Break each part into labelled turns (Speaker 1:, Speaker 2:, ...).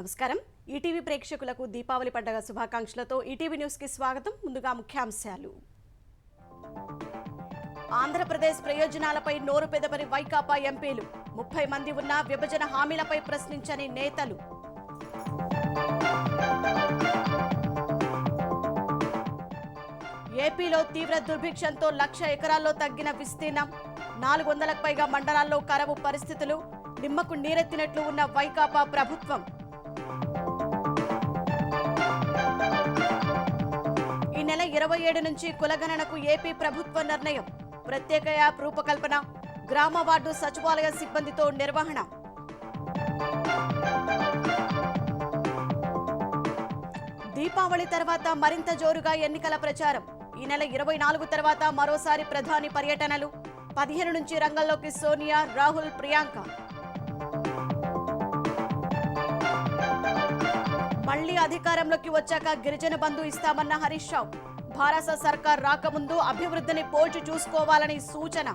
Speaker 1: నమస్కారం. ఈటీవీ ప్రేక్షకులకు దీపావళి పండుగ శుభాకాంక్షలతో ఈటీవీ న్యూస్ కి స్వాగతం. ముందుగా ముఖ్యాంశాలు. ఆంధ్రప్రదేశ్ ప్రయోజనాలపై నోరు పెదపని వైకాపా ఎంపీలు. 30 మంది ఉన్న విభజన హామీలపై ప్రశ్నించని నేతలు. ఏపీలో తీవ్ర దుర్భిక్షంతో 1,00,000 ఎకరాల్లో తగ్గిన విస్తీర్ణం. 400లకు పైగా మండలాల్లో కరవు పరిస్థితులు. నిమ్మకు నీరెత్తినట్లు ఉన్న వైకాపా ప్రభుత్వం. ఈ నెల 27 నుంచి కులగణనకు ఏపీ ప్రభుత్వ నిర్ణయం. ప్రత్యేక యాప్ రూపకల్పన. గ్రామ వార్డు సచివాలయ సిబ్బందితో నిర్వహణ. దీపావళి తర్వాత మరింత జోరుగా ఎన్నికల ప్రచారం. ఈ నెల 24 తర్వాత మరోసారి ప్రధాని పర్యటనలు. 15 నుంచి రంగంలోకి సోనియా, రాహుల్, ప్రియాంక. మళ్లీ అధికారంలోకి వచ్చాక గిరిజన బంధు ఇస్తామన్న హరీష్ రావు. భారత సర్కార్ రాకముందు అభివృద్ధిని పోల్చి చూసుకోవాలని సూచన.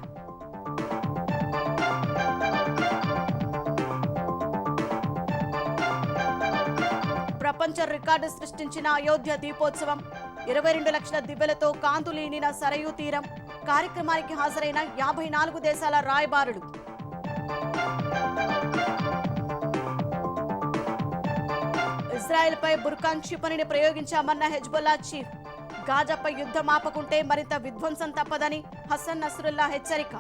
Speaker 1: ప్రపంచ రికార్డు సృష్టించిన అయోధ్య దీపోత్సవం. 22 లక్షల దివ్వెలతో కాంతులీనిన సరయూ తీరం. కార్యక్రమానికి హాజరైన 54 దేశాల రాయబారులు. ఇజ్రాయెల్పై బుర్ఖాన్ క్షిపణిని ప్రయోగించామన్న హెజ్బుల్లా చీఫ్. గాజాపై యుద్ధం ఆపకుంటే మరింత విధ్వంసం తప్పదని హసన్ నస్రుల్లా హెచ్చరిక.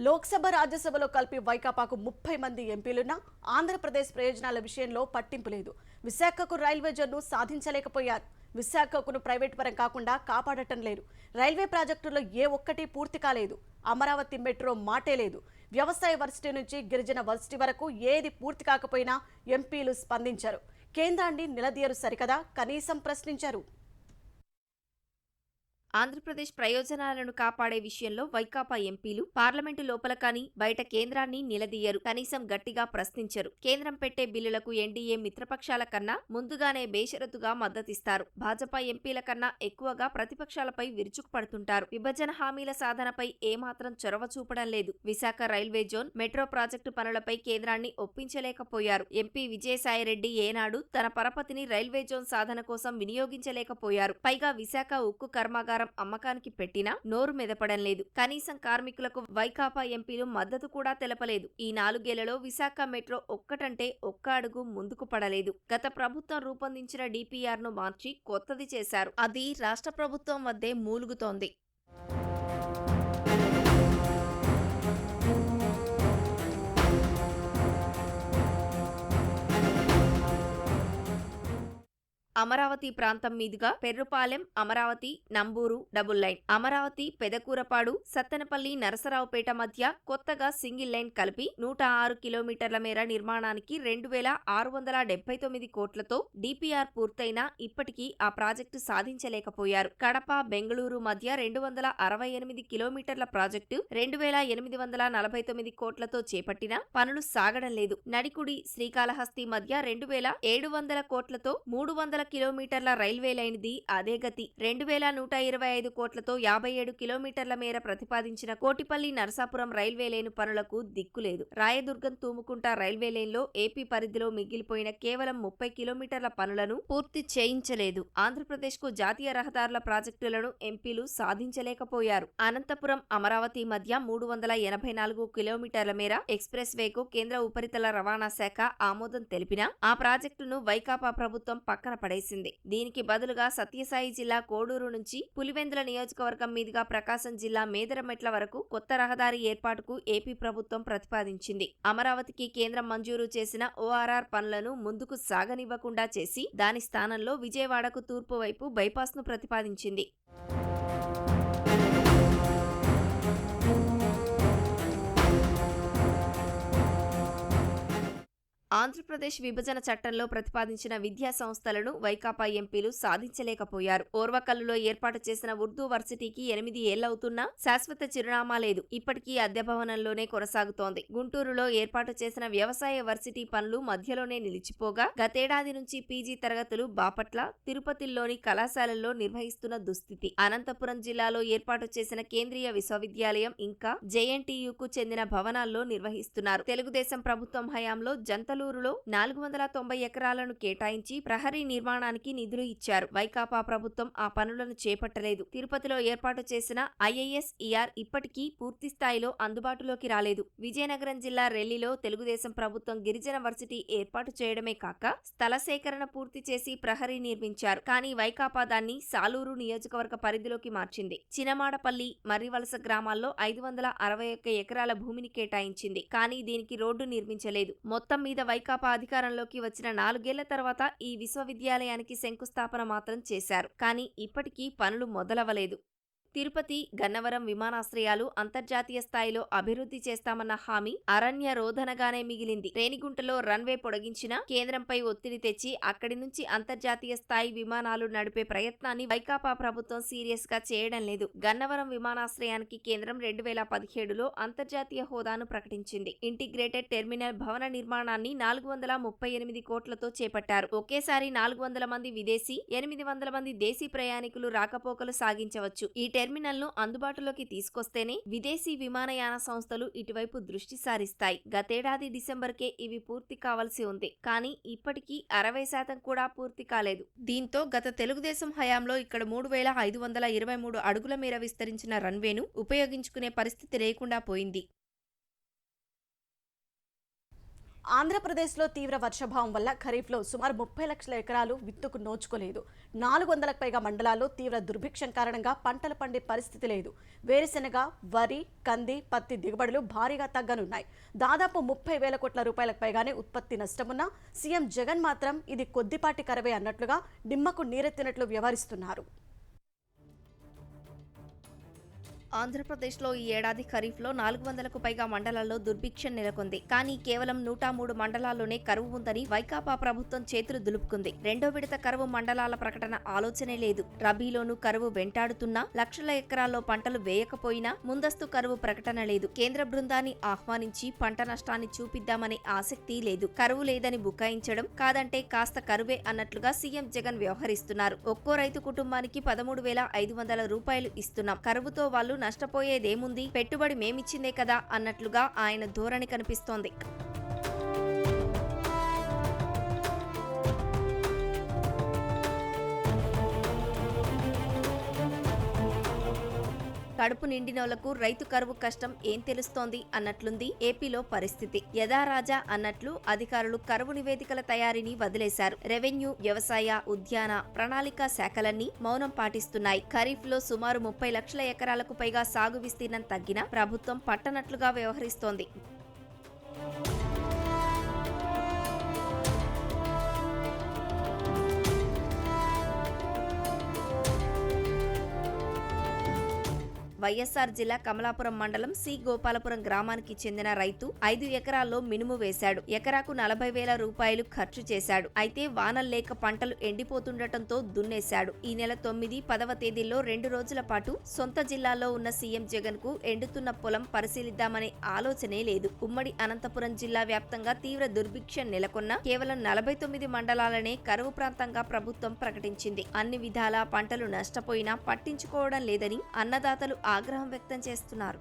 Speaker 1: లోక్సభ, రాజ్యసభలో కలిపి వైకాపాకు 30 మంది ఎంపీలున్నా ఆంధ్రప్రదేశ్ ప్రయోజనాల విషయంలో పట్టింపు లేదు. విశాఖకు రైల్వే జోన్ను సాధించలేకపోయారు. విశాఖకును ప్రైవేట్ పరం కాకుండా కాపాడటం లేదు. రైల్వే ప్రాజెక్టులో ఏ ఒక్కటి పూర్తి కాలేదు. అమరావతి మెట్రో మాటే లేదు. వ్యవసాయ వర్సిటీ నుంచి గిరిజన వర్సిటీ వరకు ఏది పూర్తి కాకపోయినా ఎంపీలు స్పందించారు. కేంద్రాన్ని నిలదీయరు సరికదా, కనీసం ప్రశ్నించారు.
Speaker 2: ఆంధ్రప్రదేశ్ ప్రయోజనాలను కాపాడే విషయంలో వైకాపా ఎంపీలు పార్లమెంటు లోపల కానీ బయట కేంద్రాన్ని నిలదీయరు, కనీసం గట్టిగా ప్రశ్నించరు. కేంద్రం పెట్టే బిల్లులకు ఎన్డీఏ మిత్రపక్షాల కన్నా ముందుగానే బేషరతుగా మద్దతిస్తారు. భాజపా ఎంపీల కన్నా ఎక్కువగా ప్రతిపక్షాలపై విరుచుకుపడుతుంటారు. విభజన హామీల సాధనపై ఏమాత్రం చొరవ చూపడం లేదు. Visakha railway zone, metro project పనులపై కేంద్రాన్ని ఒప్పించలేకపోయారు. ఎంపీ విజయసాయిరెడ్డి ఏనాడు తన పరపతిని రైల్వే జోన్ సాధన కోసం వినియోగించలేకపోయారు. పైగా విశాఖ ఉక్కు కర్మాగారం అమ్మకానికి పెట్టినా నోరు మెదపడం లేదు. కనీసం కార్మికులకు వైకాపా ఎంపీలు మద్దతు కూడా తెలపలేదు. ఈ 4 ఏళ్లలో విశాఖ మెట్రో ఒక్కటంటే ఒక్క అడుగు ముందుకు పడలేదు. గత ప్రభుత్వం రూపొందించిన డిపిఆర్ ను మార్చి కొత్తది చేశారు. అది రాష్ట్ర ప్రభుత్వం వద్దే మూలుగుతోంది. అమరావతి ప్రాంతం మీదుగా పెర్రుపాలెం, అమరావతి, నంబూరు డబుల్ లైన్, అమరావతి, పెదకూరపాడు, సత్తెనపల్లి, నరసరావుపేట మధ్య కొత్తగా సింగిల్ లైన్ కలిపి 106 కిలోమీటర్ల మేర నిర్మాణానికి 2,679 కోట్లతో డిపిఆర్ పూర్తయినా ఇప్పటికీ ఆ ప్రాజెక్టు సాధించలేకపోయారు. కడప, బెంగళూరు మధ్య 268 కిలోమీటర్ల ప్రాజెక్టు 2,849 కోట్లతో చేపట్టినా పనులు సాగడం లేదు. నడికుడి, శ్రీకాళహస్తి మధ్య 2,700 కోట్లతో 300 కిలోమీటర్ల రైల్వే లైన్ది అదే గతి. 2,125 కోట్లతో 57 కిలోమీటర్ల మేర ప్రతిపాదించిన కోటిపల్లి, నరసాపురం రైల్వే లైను పనులకు దిక్కులేదు. రాయదుర్గం, తూముకుంట రైల్వే లైన్లో ఏపీ పరిధిలో మిగిలిపోయిన కేవలం 30 కిలోమీటర్ల పనులను పూర్తి చేయించలేదు. ఆంధ్రప్రదేశ్ కు జాతీయ రహదారుల ప్రాజెక్టులను ఎంపీలు సాధించలేకపోయారు. అనంతపురం, అమరావతి మధ్య 384 కిలోమీటర్ల మేర ఎక్స్ప్రెస్ వేకు కేంద్ర ఉపరితల రవాణా శాఖ ఆమోదం తెలిపినా ఆ ప్రాజెక్టును వైకాపా ప్రభుత్వం పక్కన పడేసింది. దీనికి బదులుగా సత్యసాయి జిల్లా కోడూరు నుంచి పులివెందుల నియోజకవర్గం మీదుగా ప్రకాశం జిల్లా మేదరమెట్ల వరకు కొత్త రహదారి ఏర్పాటుకు ఏపీ ప్రభుత్వం ప్రతిపాదించింది. అమరావతికి కేంద్రం మంజూరు చేసిన ఓఆర్ఆర్ పనులను ముందుకు సాగనివ్వకుండా చేసి దాని స్థానంలో విజయవాడకు తూర్పు వైపు బైపాస్ ను ప్రతిపాదించింది. ఆంధ్రప్రదేశ్ విభజన చట్టంలో ప్రతిపాదించిన విద్యా సంస్థలను వైకాపా ఎంపీలు సాధించలేకపోయారు. ఓర్వకల్లులో ఏర్పాటు చేసిన ఉర్దూ వర్సిటీకి 8 ఏళ్లవుతున్నా శాశ్వత చిరునామా లేదు. ఇప్పటికీ అద్దె భవనంలోనే కొనసాగుతోంది. గుంటూరులో ఏర్పాటు చేసిన వ్యవసాయ వర్సిటీ పనులు మధ్యలోనే నిలిచిపోగా గతేడాది నుంచి పీజీ తరగతులు బాపట్ల, తిరుపతిలోని కళాశాలల్లో నిర్వహిస్తున్న దుస్థితి. అనంతపురం జిల్లాలో ఏర్పాటు చేసిన కేంద్రీయ విశ్వవిద్యాలయం ఇంకా జేఎన్టీయూకు చెందిన భవనాల్లో నిర్వహిస్తున్నారు. తెలుగుదేశం ప్రభుత్వం హయాంలో జంతలూరులో 490 ఎకరాలను కేటాయించి ప్రహరీ నిర్మాణానికి నిధులు ఇచ్చారు. వైకాపా ప్రభుత్వం ఆ పనులను చేపట్టలేదు. తిరుపతిలో ఏర్పాటు చేసిన IISER ఇప్పటికీ పూర్తి స్థాయిలో అందుబాటులోకి రాలేదు. విజయనగరం జిల్లా రెల్లిలో తెలుగుదేశం ప్రభుత్వం గిరిజన వర్సిటీ ఏర్పాటు చేయడమే కాక స్థల సేకరణ పూర్తి చేసి ప్రహరీ నిర్మించారు. కానీ వైకాపా దాన్ని సాలూరు నియోజకవర్గ పరిధిలోకి మార్చింది. చినమాడపల్లి, మర్రివలస గ్రామాల్లో 561 ఎకరాల భూమిని కేటాయించింది. కానీ దీనికి రోడ్డు నిర్మించలేదు. మొత్తం మీద వైకాపా అధికారంలోకి వచ్చిన 4 ఏళ్ల తర్వాత ఈ విశ్వవిద్యాలయానికి శంకుస్థాపన మాత్రం చేశారు. కానీ ఇప్పటికీ పనులు మొదలవలేదు. తిరుపతి, గన్నవరం విమానాశ్రయాలు అంతర్జాతీయ స్థాయిలో అభివృద్ధి చేస్తామన్న హామీ అరణ్య రోదనగానే మిగిలింది. రేణిగుంటలో రన్వే పొడిగించినా కేంద్రంపై ఒత్తిడి తెచ్చి అక్కడి నుంచి అంతర్జాతీయ స్థాయి విమానాలు నడిపే ప్రయత్నాన్ని వైకాపా ప్రభుత్వం సీరియస్ గా చేయడం లేదు. గన్నవరం విమానాశ్రయానికి కేంద్రం 2017లో అంతర్జాతీయ హోదాను ప్రకటించింది. ఇంటిగ్రేటెడ్ టెర్మినల్ భవన నిర్మాణాన్ని 438 కోట్లతో చేపట్టారు. ఒకేసారి 400 మంది విదేశీ, 800 మంది దేశీ ప్రయాణికులు రాకపోకలు సాగించవచ్చు. ఈ టెర్మినల్ ను అందుబాటులోకి తీసుకొస్తేనే విదేశీ విమానయాన సంస్థలు ఇటువైపు దృష్టి సారిస్తాయి. గతేడాది డిసెంబర్కే ఇవి పూర్తి కావాల్సి ఉంది. కానీ ఇప్పటికీ 60% కూడా పూర్తి కాలేదు. దీంతో గత తెలుగుదేశం హయాంలో ఇక్కడ 3523 అడుగుల మేర విస్తరించిన రన్వేను ఉపయోగించుకునే పరిస్థితి లేకుండా పోయింది.
Speaker 1: ఆంధ్రప్రదేశ్లో తీవ్ర వర్షాభావం వల్ల ఖరీఫ్లో సుమారు 30 లక్షల ఎకరాలు విత్తుకు నోచుకోలేదు. 400లకు పైగా మండలాల్లో తీవ్ర దుర్భిక్షం కారణంగా పంటలు పండే పరిస్థితి లేదు. వేరుశెనగ, వరి, కంది, పత్తి దిగుబడులు భారీగా తగ్గనున్నాయి. దాదాపు 30,000 కోట్ల రూపాయలకు పైగానే ఉత్పత్తి నష్టమున్నా సీఎం జగన్ మాత్రం ఇది కొద్దిపాటి కరవే అన్నట్లుగా నిమ్మకు నీరెత్తినట్లు వ్యవహరిస్తున్నారు.
Speaker 2: ఆంధ్రప్రదేశ్లో ఈ ఏడాది ఖరీఫ్లో 400కు పైగా మండలాల్లో దుర్భిక్షం నెలకొంది. కానీ కేవలం 103 మండలాల్లోనే కరువు ఉందని వైకాపా ప్రభుత్వం చేతులు దులుపుకుంది. రెండో విడత కరువు మండలాల ప్రకటన ఆలోచనే లేదు. రబీలోనూ కరువు వెంటాడుతున్నా, లక్షల ఎకరాల్లో పంటలు వేయకపోయినా ముందస్తు కరువు ప్రకటన లేదు. కేంద్ర బృందాన్ని ఆహ్వానించి పంట నష్టాన్ని చూపిద్దామనే ఆసక్తి లేదు. కరువు లేదని బుకాయించడం, కాదంటే కాస్త కరువే అన్నట్లుగా సీఎం జగన్ వ్యవహరిస్తున్నారు. ఒక్కో రైతు కుటుంబానికి 13,500 రూపాయలు ఇస్తున్నాం, కరువుతో వాళ్ళు నష్టపోయేదేముంది, పెట్టుబడి మేమిచ్చిందే కదా అన్నట్లుగా ఆయన ధోరణి కనిపిస్తోంది. కడుపు నిండినోళ్లకు రైతు కరువు కష్టం ఏం తెలుస్తోంది అన్నట్లుంది ఏపీలో పరిస్థితి. యథారాజా అన్నట్లు అధికారులు కరువు నివేదికల తయారీని వదిలేశారు. రెవెన్యూ, వ్యవసాయ, ఉద్యాన, ప్రణాళిక శాఖలన్నీ మౌనం పాటిస్తున్నాయి. ఖరీఫ్ లో సుమారు 30 లక్షల ఎకరాలకు పైగా సాగు విస్తీర్ణం తగ్గినా ప్రభుత్వం పట్టనట్లుగా వ్యవహరిస్తోంది. వైఎస్ఆర్ జిల్లా కమలాపురం మండలం సి గోపాలపురం గ్రామానికి చెందిన రైతు 5 ఎకరాల్లో మినుము వేశాడు. ఎకరాకు 40,000 రూపాయలు ఖర్చు చేశాడు. అయితే వానలు లేక పంటలు ఎండిపోతుండటంతో దున్నేశాడు. ఈ నెల 9, 10వ తేదీల్లో 2 రోజుల పాటు సొంత జిల్లాలో ఉన్న సీఎం జగన్ కు ఎండుతున్న పొలం పరిశీలిద్దామనే ఆలోచనే లేదు. ఉమ్మడి అనంతపురం జిల్లా వ్యాప్తంగా తీవ్ర దుర్భిక్షం నెలకొన్న కేవలం 49 మండలాలనే కరువు ప్రాంతంగా ప్రభుత్వం ప్రకటించింది. అన్ని విధాలా పంటలు నష్టపోయినా పట్టించుకోవడం లేదని అన్నదాతలు ఆగ్రహం వ్యక్తం చేస్తున్నారు.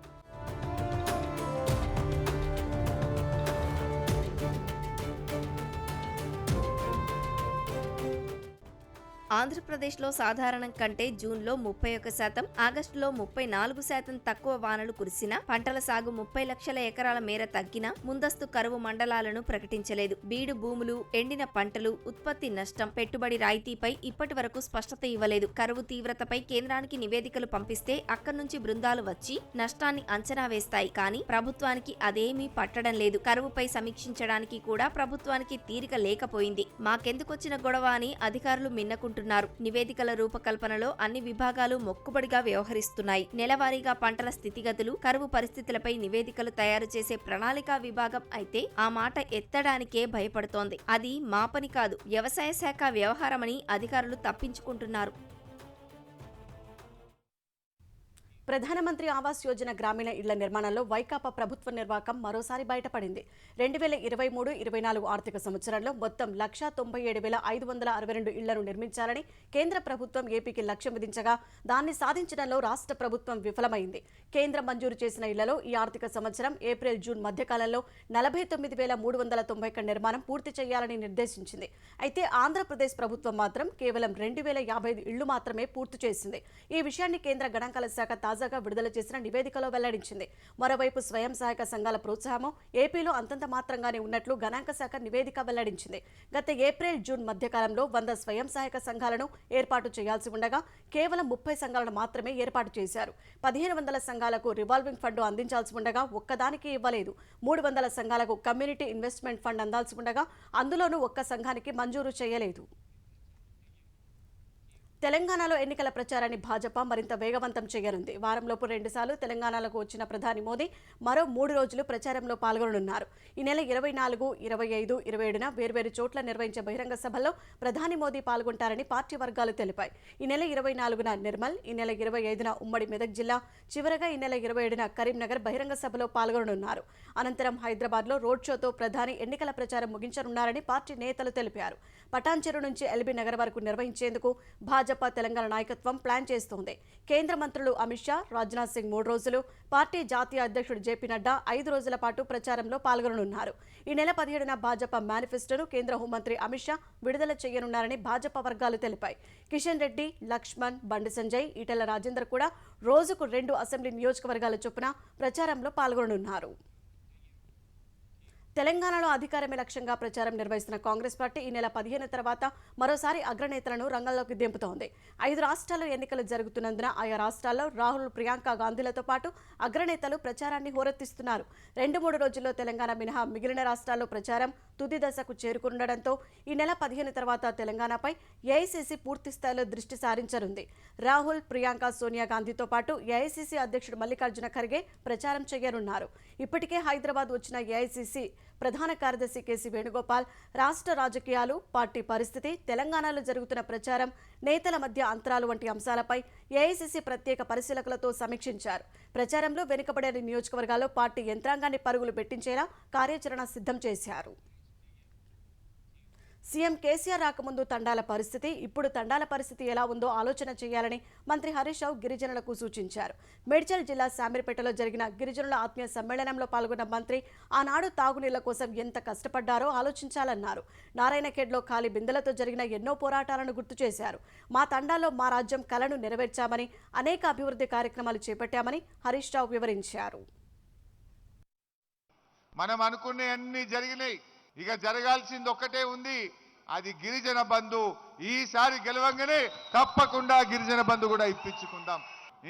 Speaker 2: ఆంధ్రప్రదేశ్లో సాధారణం కంటే జూన్లో 31%, ఆగస్టులో 34% తక్కువ వానలు కురిసినా పంటల సాగు 30 లక్షల ఎకరాల మేర తగ్గినా ముందస్తు కరువు మండలాలను ప్రకటించలేదు. బీడు భూములు, ఎండిన పంటలు, ఉత్పత్తి నష్టం, పెట్టుబడి రాయితీపై ఇప్పటి వరకు స్పష్టత ఇవ్వలేదు. కరువు తీవ్రతపై కేంద్రానికి నివేదికలు పంపిస్తే అక్కడి నుంచి బృందాలు వచ్చి నష్టాన్ని అంచనా వేస్తాయి. కానీ ప్రభుత్వానికి అదేమీ పట్టడం లేదు. కరువుపై సమీక్షించడానికి కూడా ప్రభుత్వానికి తీరిక లేకపోయింది. మాకెందుకొచ్చిన గొడవ అని అధికారులు మిన్నకుంటున్నారు. పేర్కొంటున్నారు. నివేదికల రూపకల్పనలో అన్ని విభాగాలు మొక్కుబడిగా వ్యవహరిస్తున్నాయి. నెలవారీగా పంటల స్థితిగతులు, కరువు పరిస్థితులపై నివేదికలు తయారు చేసే ప్రణాళికా విభాగం అయితే ఆ మాట ఎత్తడానికే భయపడుతోంది. అది మా పని కాదు, వ్యవసాయ శాఖ వ్యవహారమని అధికారులు తప్పించుకుంటున్నారు.
Speaker 1: ప్రధానమంత్రి ఆవాస్ యోజన గ్రామీణ ఇళ్ల నిర్మాణంలో వైకాపా ప్రభుత్వ నిర్వాకం మరోసారి బయటపడింది. 2023-24 ఆర్థిక సంవత్సరంలో మొత్తం 197,562 ఇళ్లను నిర్మించాలని కేంద్ర ప్రభుత్వం ఏపీకి లక్ష్యం విధించగా దాన్ని సాధించడంలో రాష్ట్ర ప్రభుత్వం విఫలమైంది. కేంద్రం మంజూరు చేసిన ఇళ్లలో ఈ ఆర్థిక సంవత్సరం ఏప్రిల్-జూన్ మధ్యకాలంలో 49,391 నిర్మాణం పూర్తి చేయాలని నిర్దేశించింది. అయితే ఆంధ్రప్రదేశ్ ప్రభుత్వం మాత్రం కేవలం 2,055 ఇళ్లు మాత్రమే పూర్తి చేసింది. ఈ విషయాన్ని కేంద్ర గణాంకాల శాఖ తాజాగా విడుదల చేసిన నివేదికలో వెల్లడించింది. మరోవైపు స్వయం సహాయక సంఘాల ప్రోత్సాహం ఏపీలో అంతంత మాత్రంగానే ఉన్నట్లు గణాంక శాఖ నివేదిక వెల్లడించింది. గత ఏప్రిల్-జూన్ మధ్యకాలంలో 100 స్వయం సహాయక సంఘాలను ఏర్పాటు చేయాల్సి ఉండగా కేవలం 30 సంఘాలను మాత్రమే ఏర్పాటు చేశారు. 1,500 సంఘాలకు రివాల్వింగ్ ఫండ్ అందించాల్సి ఉండగా ఒక్కదానికి ఇవ్వలేదు. 300 సంఘాలకు కమ్యూనిటీ ఇన్వెస్ట్మెంట్ ఫండ్ అందాల్సి ఉండగా అందులోనూ ఒక్క సంఘానికి మంజూరు చేయలేదు. తెలంగాణలో ఎన్నికల ప్రచారాన్ని భాజపా మరింత వేగవంతం చేయనుంది. వారంలోపు 2 సార్లు తెలంగాణకు వచ్చిన ప్రధాని మోదీ మరో 3 రోజులు ప్రచారంలో పాల్గొననున్నారు. ఈ నెల 24, 25, 27న వేర్వేరు చోట్ల నిర్వహించే బహిరంగ సభల్లో ప్రధాని మోదీ పాల్గొంటారని పార్టీ వర్గాలు తెలిపాయి. ఈ నెల 24న నిర్మల్, ఈ నెల 25న ఉమ్మడి మెదక్ జిల్లా, చివరగా ఈ నెల 27న కరీంనగర్ బహిరంగ సభలో పాల్గొననున్నారు. అనంతరం హైదరాబాద్లో రోడ్ షోతో ప్రధాని ఎన్నికల ప్రచారం ముగించనున్నారని పార్టీ నేతలు తెలిపారు. పటాన్చెరు నుంచి ఎల్బీ నగర్ వరకు నిర్వహించేందుకు భాజపా తెలంగాణ నాయకత్వం ప్లాన్ చేస్తోంది. కేంద్ర మంత్రులు అమిత్ షా, రాజ్నాథ్ సింగ్ 3 రోజులు, పార్టీ జాతీయ అధ్యక్షుడు జేపీ నడ్డా 5 రోజుల పాటు ప్రచారంలో పాల్గొననున్నారు. ఈ నెల 17న భాజపా మేనిఫెస్టోను కేంద్ర హోంమంత్రి అమిత్ షా విడుదల చేయనున్నారని భాజపా వర్గాలు తెలిపాయి. కిషన్ రెడ్డి, లక్ష్మణ్, బండి సంజయ్, ఈటెల రాజేందర్ కూడా రోజుకు 2 అసెంబ్లీ నియోజకవర్గాల చొప్పున ప్రచారంలో పాల్గొననున్నారు. తెలంగాణలో అధికారమే లక్ష్యంగా ప్రచారం నిర్వహిస్తున్న కాంగ్రెస్ పార్టీ ఈ నెల 15 తర్వాత మరోసారి అగ్రనేతలను రంగంలోకి దింపుతోంది. 5 రాష్ట్రాల్లో ఎన్నికలు జరుగుతున్నందున ఆయా రాష్ట్రాల్లో రాహుల్, ప్రియాంక గాంధీలతో పాటు అగ్రనేతలు ప్రచారాన్ని హోరెత్తిస్తున్నారు. 2-3 రోజుల్లో తెలంగాణ మినహా మిగిలిన రాష్ట్రాల్లో ప్రచారం తుది దశకు చేరుకుండడంతో ఈ నెల 15 తర్వాత తెలంగాణపై ఏఐసీసీ పూర్తి స్థాయిలో దృష్టి సారించనుంది. రాహుల్, ప్రియాంక, సోనియా గాంధీతో పాటు ఏఐసీసీ అధ్యక్షుడు మల్లికార్జున ఖర్గే ప్రచారం చేయనున్నారు. ఇప్పటికే హైదరాబాద్ వచ్చిన ఏఐసీసీ ప్రధాన కార్యదర్శి కేసీ వేణుగోపాల్ రాష్ట్ర రాజకీయాలు, పార్టీ పరిస్థితి, తెలంగాణలో జరుగుతున్న ప్రచారం, నేతల మధ్య అంతరాలు వంటి అంశాలపై ఏఐసీసీ ప్రత్యేక పరిశీలకులతో సమీక్షించారు. ప్రచారంలో వెనుకబడిన నియోజకవర్గాల్లో పార్టీ యంత్రాంగాన్ని పరుగులు పెట్టించేలా కార్యాచరణ సిద్ధం చేశారు. సీఎం కేసీఆర్ రాకముందు తండాల పరిస్థితి, ఇప్పుడు తండాల పరిస్థితి ఎలా ఉందో ఆలోచన చేయాలని మంత్రి హరీష్ రావు గిరిజనులకు సూచించారు. మేడ్చల్ జిల్లా శామీర్పేటలో జరిగిన గిరిజనుల ఆత్మీయ సమ్మేళనంలో పాల్గొన్న మంత్రి ఆనాడు తాగునీళ్ల కోసం ఎంత కష్టపడ్డారో ఆలోచించాలన్నారు. నారాయణఖేడ్లో ఖాళీ బిందెలతో జరిగిన ఎన్నో పోరాటాలను గుర్తు చేశారు. మా తండాలో మా రాజ్యం కలను నెరవేర్చామని, అనేక అభివృద్ధి కార్యక్రమాలు చేపట్టామని హరీష్ రావు వివరించారు.
Speaker 3: మనం అనుకునే అన్ని జరిగినాయి. ఇక జరగాల్సింది ఒక్కటే ఉంది, అది గిరిజన బంధు. ఈసారి గెలవంగానే తప్పకుండా గిరిజన బంధు కూడా ఇప్పించుకుందాం.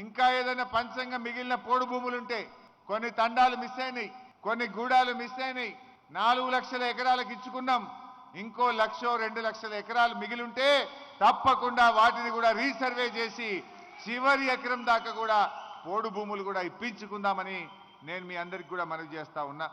Speaker 3: ఇంకా ఏదైనా పంచంగా మిగిలిన పోడు భూములుంటే, కొన్ని తండాలు మిస్ అయినాయి, కొన్ని గూడాలు మిస్ అయినాయి. 4 లక్షల ఎకరాలకు ఇచ్చుకున్నాం. ఇంకో 1,00,000-2 లక్షల ఎకరాలు మిగిలింటే తప్పకుండా వాటిని కూడా రీసర్వే చేసి చివరి ఎకరం దాకా కూడా పోడు భూములు కూడా ఇప్పించుకుందామని నేను మీ అందరికి కూడా మనవి చేస్తా ఉన్నా.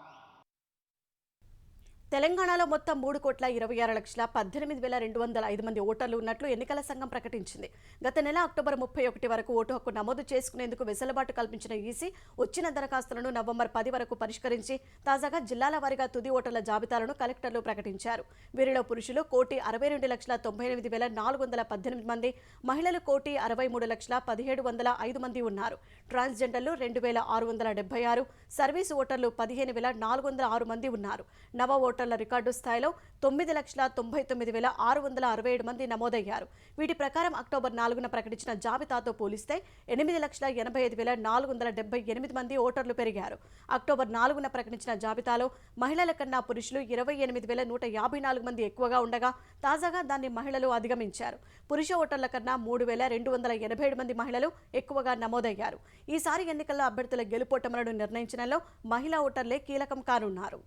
Speaker 1: తెలంగాణలో మొత్తం 3,26,18,205 మంది ఓటర్లు ఉన్నట్లు ఎన్నికల సంఘం ప్రకటించింది. గత నెల అక్టోబర్ 31 వరకు ఓటు హక్కు నమోదు చేసుకునేందుకు వెసులుబాటు కల్పించిన ఈసీ వచ్చిన దరఖాస్తులను నవంబర్ 10 వరకు పరిష్కరించి తాజాగా జిల్లాల వారీగా తుది ఓటర్ల జాబితాలను కలెక్టర్లు ప్రకటించారు. వీరిలో పురుషులు 1,62,98,418 మంది, మహిళలు 1,63,17,500 మంది ఉన్నారు. ట్రాన్స్జెండర్లు 2,676, సర్వీసు ఓటర్లు 15,406 మంది ఉన్నారు. నవ ఓటర్ల రికార్డు స్థాయిలో 9,99,667 మంది నమోదయ్యారు. వీటి ప్రకారం అక్టోబర్ 4న ప్రకటించిన జాబితాతో పోలిస్తే 8,85,478 మంది ఓటర్లు పెరిగారు. అక్టోబర్ 4న ప్రకటించిన జాబితాలో మహిళల కన్నా పురుషులు 28,154 మంది ఎక్కువగా ఉండగా తాజాగా దాన్ని మహిళలు అధిగమించారు. పురుష ఓటర్ల కన్నా 3,287 మంది మహిళలు ఎక్కువగా నమోదయ్యారు. ఈసారి ఎన్నికల్లో అభ్యర్థుల గెలుపోటములను నిర్ణయించడంలో మహిళా ఓటర్లే కీలకం కానున్నారు.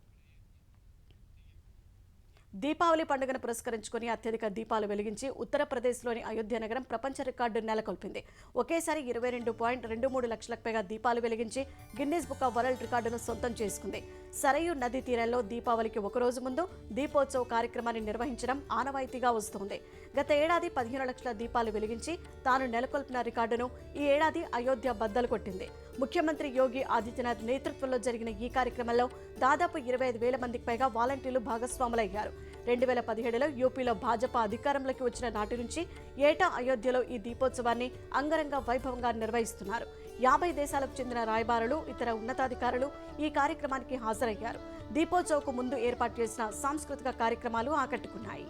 Speaker 1: దీపావళి పండుగను పురస్కరించుకుని అత్యధిక దీపాలు వెలిగించి ఉత్తరప్రదేశ్లోని అయోధ్య నగరం ప్రపంచ రికార్డు నెలకొల్పింది. ఒకేసారి 22.23 లక్షలకు పైగా దీపాలు వెలిగించి గిన్నీస్ బుక్ ఆఫ్ వరల్డ్ రికార్డును సొంతం చేసుకుంది. సరయూ నదీ తీరంలో దీపావళికి ఒకరోజు ముందు దీపోత్సవ కార్యక్రమాన్ని నిర్వహించడం ఆనవాయితీగా వస్తోంది. గత ఏడాది 15 లక్షల దీపాలు వెలిగించి తాను నెలకొల్పిన రికార్డును ఈ ఏడాది అయోధ్య బద్దలు కొట్టింది. ముఖ్యమంత్రి యోగి ఆదిత్యనాథ్ నేతృత్వంలో జరిగిన ఈ కార్యక్రమంలో దాదాపు 25,000 మందికి పైగా వాలంటీర్లు భాగస్వాములయ్యారు. 2017లో యూపీలో భాజపా అధికారంలోకి వచ్చిన నాటి నుంచి ఏటా అయోధ్యలో ఈ దీపోత్సవాన్ని అంగరంగ వైభవంగా నిర్వహిస్తున్నారు. 50 దేశాలకు చెందిన రాయబారులు, ఇతర ఉన్నతాధికారులు ఈ కార్యక్రమానికి హాజరయ్యారు. దీపోత్సవకు ముందు ఏర్పాటు చేసిన సాంస్కృతిక కార్యక్రమాలు ఆకట్టుకున్నాయి.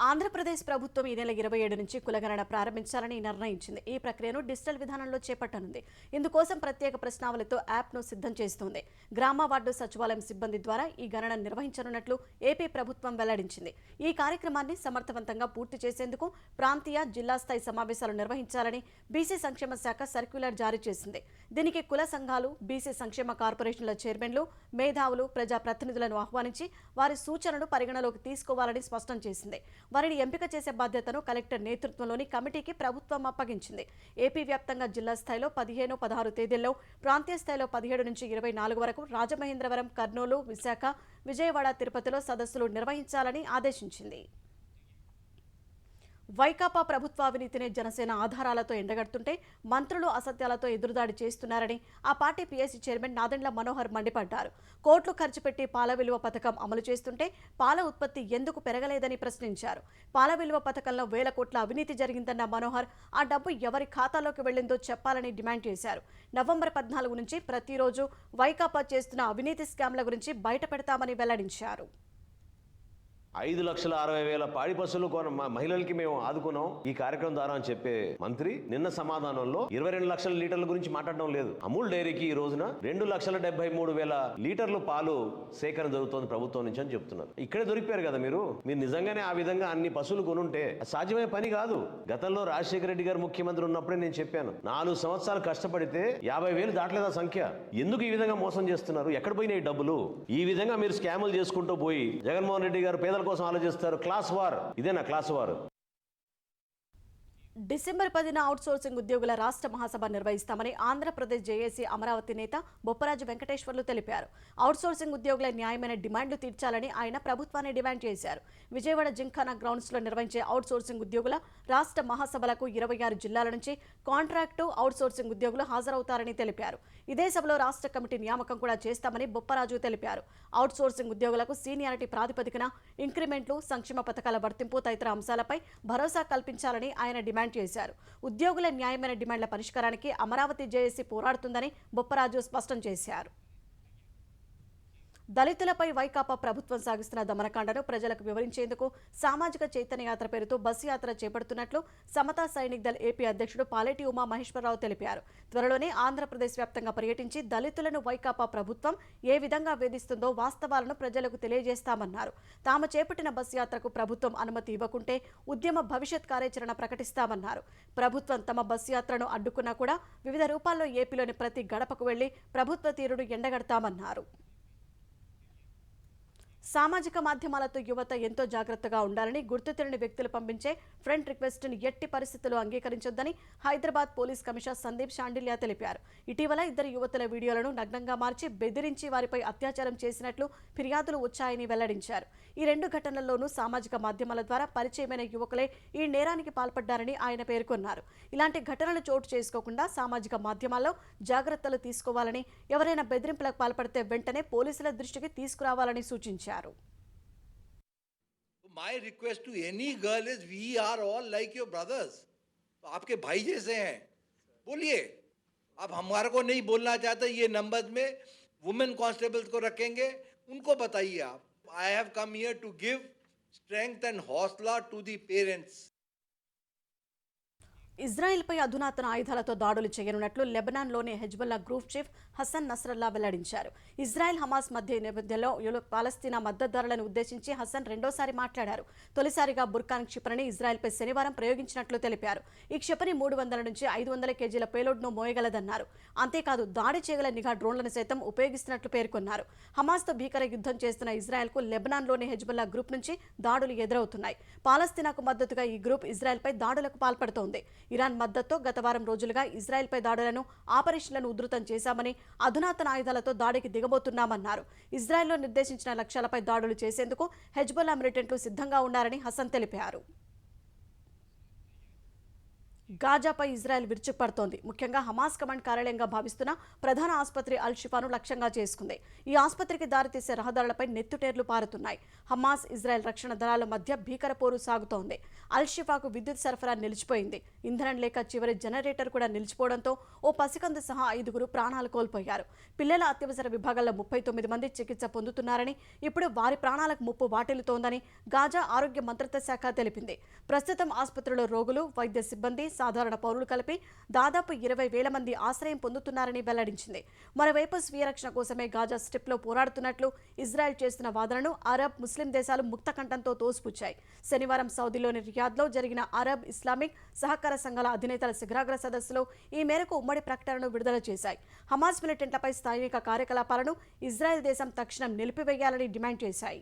Speaker 1: ఆంధ్రప్రదేశ్ ప్రభుత్వం ఈ నెల 27 నుంచి కులగణన ప్రారంభించాలని నిర్ణయించింది. ఈ ప్రక్రియను డిజిటల్ విధానంలో చేపట్టనుంది. ఇందుకోసం ప్రత్యేక ప్రశ్నావళితో యాప్ను సిద్ధం చేస్తోంది. గ్రామ వార్డు సచివాలయం సిబ్బంది ద్వారా ఈ గణన నిర్వహించనున్నట్లు ఏపీ ప్రభుత్వం వెల్లడించింది. ఈ కార్యక్రమాన్ని సమర్థవంతంగా పూర్తి చేసేందుకు ప్రాంతీయ, జిల్లా స్థాయి సమావేశాలు నిర్వహించాలని బీసీ సంక్షేమ శాఖ సర్క్యులర్ జారీ చేసింది. దీనికి కుల సంఘాలు, బీసీ సంక్షేమ కార్పొరేషన్ల చైర్మన్లు, మేధావులు, ప్రజాప్రతినిధులను ఆహ్వానించి వారి సూచనలు పరిగణలోకి తీసుకోవాలని స్పష్టం చేసింది. వారిని ఎంపిక చేసే బాధ్యతను కలెక్టర్ నేతృత్వంలోని కమిటీకి ప్రభుత్వం అప్పగించింది. ఏపీ వ్యాప్తంగా జిల్లా స్థాయిలో 15, 16 తేదీల్లో, ప్రాంతీయ స్థాయిలో 17 నుంచి 24 వరకు రాజమహేంద్రవరం, కర్నూలు, విశాఖ, విజయవాడ, తిరుపతిలో సదస్సులు నిర్వహించాలని ఆదేశించింది. వైకాపా ప్రభుత్వ అవినీతిని జనసేన ఆధారాలతో ఎండగడుతుంటే మంత్రులు అసత్యాలతో ఎదురుదాడి చేస్తున్నారని ఆ party PSC chairman Nadendla Manohar మండిపడ్డారు. కోట్లు ఖర్చు పెట్టి పాల విలువ పథకం అమలు చేస్తుంటే పాల ఉత్పత్తి ఎందుకు పెరగలేదని ప్రశ్నించారు. పాల విలువ పథకంలో 1,000 కోట్ల అవినీతి జరిగిందన్న మనోహర్ ఆ డబ్బు ఎవరి ఖాతాలోకి వెళ్లిందో చెప్పాలని డిమాండ్ చేశారు. నవంబర్ 14 నుంచి ప్రతిరోజు వైకాపా చేస్తున్న అవినీతి స్కామ్ల గురించి బయట పెడతామని వెల్లడించారు.
Speaker 4: 5,60,000 పాడి పశువులు మహిళలకి మేము ఆదుకున్నాం ఈ కార్యక్రమం ద్వారా అని చెప్పే మంత్రి నిన్న సమాధానంలో 22 లక్షల లీటర్ల గురించి మాట్లాడడం లేదు. అమూల్ డైరీకి ఈ రోజున 2,73,000 లీటర్లు పాలు సేకరణ జరుగుతోంది ప్రభుత్వం నుంచి అని చెప్తున్నారు. ఇక్కడే దొరికిపోయారు కదా మీరు నిజంగానే ఆ విధంగా అన్ని పశువులు కొనుంటే సాధ్యమయ్యే పని కాదు. గతంలో రాజశేఖర రెడ్డి గారు ముఖ్యమంత్రి ఉన్నప్పుడే నేను చెప్పాను, 4 సంవత్సరాలు కష్టపడితే 50,000 దాటలేదా సంఖ్య. ఎందుకు ఈ విధంగా మోసం చేస్తున్నారు? ఎక్కడ పోయినాయి డబ్బులు? ఈ విధంగా మీరు స్కాములు చేసుకుంటూ పోయి జగన్మోహన్ రెడ్డి గారు పేదల కోసం ఆలోచిస్తారు. క్లాస్ వార్ ఇదేనా క్లాస్ వార్?
Speaker 1: డిసెంబర్ 10న అవుట్సోర్సింగ్ ఉద్యోగుల రాష్ట్ర మహాసభ నిర్వహిస్తామని ఆంధ్రప్రదేశ్ జేఏసీ అమరావతి నేత బొప్పరాజు వెంకటేశ్వర్లు తెలిపారు. అవుట్సోర్సింగ్ ఉద్యోగుల న్యాయమైన డిమాండ్లు తీర్చాలని ఆయన ప్రభుత్వాన్ని డిమాండ్ చేశారు. విజయవాడ జింఖానా గ్రౌండ్స్లో నిర్వహించే అవుట్సోర్సింగ్ ఉద్యోగుల రాష్ట్ర మహాసభలకు 26 జిల్లాల నుంచి కాంట్రాక్టు, అవుట్సోర్సింగ్ ఉద్యోగులు హాజరవుతారని తెలిపారు. ఇదే సభలో రాష్ట్ర కమిటీ నియామకం కూడా చేస్తామని బొప్పరాజు తెలిపారు. అవుట్సోర్సింగ్ ఉద్యోగులకు సీనియారిటీ ప్రాతిపదికన ఇంక్రిమెంట్లు, సంక్షేమ పథకాల వర్తింపు తదితర అంశాలపై భరోసా కల్పించాలని ఆయన డిమాండ్ చేశారు. ఉద్యోగుల న్యాయమైన డిమాండ్ల పరిష్కారానికి అమరావతి జేఏసీ పోరాడుతుందని బొప్పరాజు స్పష్టం చేశారు. దళితులపై వైకాపా ప్రభుత్వం సాగిస్తున్న దమనకాండను ప్రజలకు వివరించేందుకు సామాజిక చైతన్య యాత్ర పేరుతో బస్సు యాత్ర చేపడుతున్నట్లు సమతా సైనిక్ దళ్ ఏపీ అధ్యక్షుడు పాలేటి ఉమా మహేశ్వరరావు తెలిపారు. త్వరలోనే ఆంధ్రప్రదేశ్ వ్యాప్తంగా పర్యటించి దళితులను వైకాపా ప్రభుత్వం ఏ విధంగా వేధిస్తుందో వాస్తవాలను ప్రజలకు తెలియజేస్తామన్నారు. తాము చేపట్టిన బస్సు యాత్రకు ప్రభుత్వం అనుమతి ఇవ్వకుంటే ఉద్యమ భవిష్యత్ కార్యాచరణ ప్రకటిస్తామన్నారు. ప్రభుత్వం తమ బస్సు యాత్రను అడ్డుకున్నా కూడా వివిధ రూపాల్లో ఏపీలోని ప్రతి గడపకు వెళ్లి ప్రభుత్వ తీరును ఎండగడతామన్నారు. సామాజిక మాధ్యమాలతో యువత ఎంతో జాగ్రత్తగా ఉండాలని, గుర్తు తెలియని వ్యక్తులు పంపించే ఫ్రెండ్ రిక్వెస్ట్ని ఎట్టి పరిస్థితుల్లో అంగీకరించొద్దని హైదరాబాద్ పోలీస్ కమిషనర్ సందీప్ షాండిల్యా తెలిపారు. ఇటీవల 2 యువతుల వీడియోలను నగ్నంగా మార్చి బెదిరించి వారిపై అత్యాచారం చేసినట్లు ఫిర్యాదులు వచ్చాయని వెల్లడించారు. ఈ 2 ఘటనల్లోనూ సామాజిక మాధ్యమాల ద్వారా పరిచయమైన యువకులే ఈ నేరానికి పాల్పడ్డారని ఆయన పేర్కొన్నారు. ఇలాంటి ఘటనలు చోటు చేసుకోకుండా సామాజిక మాధ్యమాల్లో జాగ్రత్తలు తీసుకోవాలని, ఎవరైనా బెదిరింపులకు పాల్పడితే వెంటనే పోలీసుల దృష్టికి తీసుకురావాలని సూచించారు.
Speaker 5: My request to any girl is, we are all like your brothers. आपके भाई जैसे हैं, बोलिए. आप हमारे को नहीं बोलना चाहते, ये नंबर में वुमेन कांस्टेबल्स को रखेंगे, उनको बताइए आप. I have come here to give strength and हौसला to the parents.
Speaker 1: ఇజ్రాయెల్పై అధునాతన ఆయుధాలతో దాడులు చేయనున్నట్లు లెబనాన్లోని Hezbollah group chief Hassan Nasrallah వెల్లడించారు. ఇజ్రాయెల్ హమాస్ నేపథ్యంలో పాలస్తీనా మద్దతుదారులను ఉద్దేశించి హసన్ రెండోసారి మాట్లాడారు. తొలిసారిగా బుర్కాన్ క్షిపణిని ఇజ్రాయెల్పై శనివారం ప్రయోగించినట్లు తెలిపారు. ఈ క్షిపణి 300 నుంచి 500 కేజీల పేలోడ్ను మోయగలదన్నారు. అంతేకాదు దాడి చేయగల నిఘా డ్రోన్లను సైతం ఉపయోగిస్తున్నట్లు పేర్కొన్నారు. హమాస్తో భీకర యుద్ధం చేస్తున్న ఇజ్రాయెల్కు లెబనాన్లోని హెజ్బుల్లా గ్రూప్ నుంచి దాడులు ఎదురవుతున్నాయి. పాలస్తీనాకు మద్దతుగా ఈ గ్రూప్ ఇజ్రాయెల్పై దాడులకు పాల్పడుతోంది. ఇరాన్ మద్దతుతో గత వారం రోజులుగా ఇజ్రాయెల్పై దాడులను ఆపరేషన్లను ఉధృతం చేశామని, అధునాతన ఆయుధాలతో దాడికి దిగబోతున్నామన్నారు. ఇజ్రాయెల్లో నిర్దేశించిన లక్ష్యాలపై దాడులు చేసేందుకు హెజ్బుల్లా మిలిటెంట్లు సిద్ధంగా ఉన్నారని హసన్ తెలిపారు. గాజాపై ఇజ్రాయెల్ విరుచుకుపడుతోంది. ముఖ్యంగా హమాస్ కమాండ్ కార్యాలయంగా భావిస్తున్న ప్రధాన ఆసుపత్రి అల్ షిఫాను లక్ష్యంగా చేసుకుంది. ఈ ఆసుపత్రికి దారితీసే రహదారులపై నెత్తుటేర్లు పారుతున్నాయి. హమాస్ ఇజ్రాయెల్ రక్షణ దళాల మధ్య భీకర పోరు సాగుతోంది. అల్ షిఫాకు విద్యుత్ సరఫరా నిలిచిపోయింది. ఇంధనం లేక చివరి జనరేటర్ కూడా నిలిచిపోవడంతో ఓ పసికందు సహా 5గురు ప్రాణాలు కోల్పోయారు. పిల్లల అత్యవసర విభాగాల్లో 39 మంది చికిత్స పొందుతున్నారని, ఇప్పుడు వారి ప్రాణాలకు ముప్పు వాటిల్లుతోందని గాజా ఆరోగ్య మంత్రిత్వ శాఖ తెలిపింది. ప్రస్తుతం ఆసుపత్రిలో రోగులు, వైద్య సిబ్బంది, సాధారణ పౌరులు కలిపి దాదాపు 20,000 మంది ఆశ్రయం పొందుతున్నారని వెల్లడించింది. మరోవైపు స్వీయ రక్షణ కోసమే గాజా స్ట్రిప్లో పోరాడుతున్నట్లు ఇజ్రాయెల్ చేస్తున్న వాదనను అరబ్, ముస్లిం దేశాలు ముక్తకంఠంతో తోసిపుచ్చాయి. శనివారం సౌదీలోని రియాద్లో జరిగిన అరబ్ ఇస్లామిక్ సహకార సంఘాల అధినేతల శిఖరాగ్ర సదస్సులో ఈ మేరకు ఉమ్మడి ప్రకటనను విడుదల చేశాయి. హమాస్ మిలిటెంట్లపై సైనిక కార్యకలాపాలను ఇజ్రాయెల్ దేశం తక్షణం నిలిపివేయాలని డిమాండ్ చేశాయి.